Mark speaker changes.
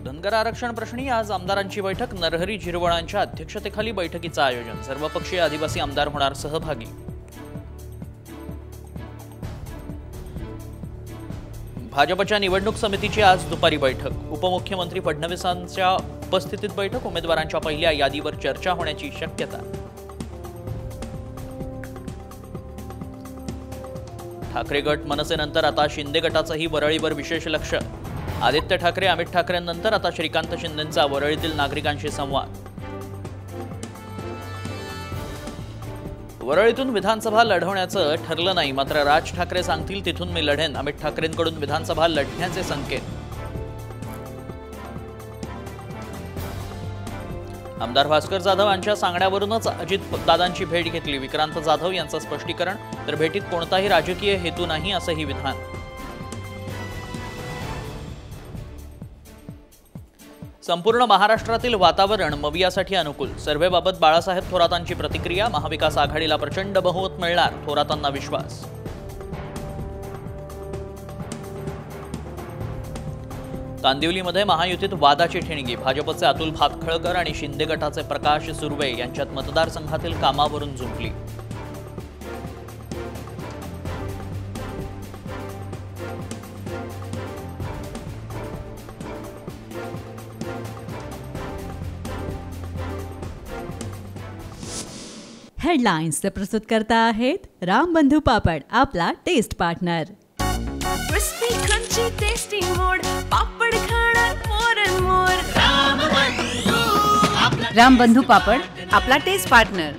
Speaker 1: धनगर आरक्षण प्रश्नी आज आमदारांची बैठक। नरहरी झिरवळांच्या अध्यक्षतेखाली बैठकीचं आयोजन। सर्वपक्षीय आदिवासी आमदार होणार सहभागी। भाजपच्या निवडणूक समितीची आज दुपारी बैठक। उपमुख्यमंत्री फडणवीसांच्या उपस्थितीत बैठक। उमेदवारांच्या पहिल्या यादीवर चर्चा होण्याची शक्यता। ठाकरे गट मनसेनंतर आता शिंदे गटाचंही वरळीवर विशेष लक्ष। आदित्य ठाकरे अमित ठाकरेंनंतर आता श्रीकांत शिंदेंचा वरळीतील नागरिकांशी संवाद। वरळीतून विधानसभा लढवण्याचं ठरलं नाही, मात्र राज ठाकरे सांगतील तिथून मी लढेन। अमित ठाकरेंकडून विधानसभा लढण्याचे संकेत। आमदार भास्कर जाधव यांच्या सांगण्यावरूनच अजित दादांची भेट घेतली। विक्रांत जाधव यांचं स्पष्टीकरण, तर भेटीत कोणताही राजकीय हेतू नाही असंही विधान। संपूर्ण महाराष्ट्रातील वातावरण मवियासाठी अनुकूल। सर्व्हेबाबत बाळासाहेब थोरातांची प्रतिक्रिया। महाविकास आघाडीला प्रचंड बहुमत मिळणार, थोरातांना विश्वास। कांदिवलीमध्ये महायुतीत वादाची ठिणगी। भाजपचे अतुल भातखळकर आणि शिंदे गटाचे प्रकाश सुर्वे यांच्यात मतदारसंघातील कामावरून जुंपली।
Speaker 2: हेडलाइन्स प्रस्तुत करता आहेत रामबंधू पापड, आपला taste partner.
Speaker 3: Crispy crunchy tasty mode, papad खाणार more and more.
Speaker 4: Rambandhu papad, आपला टेस्ट पार्टनर।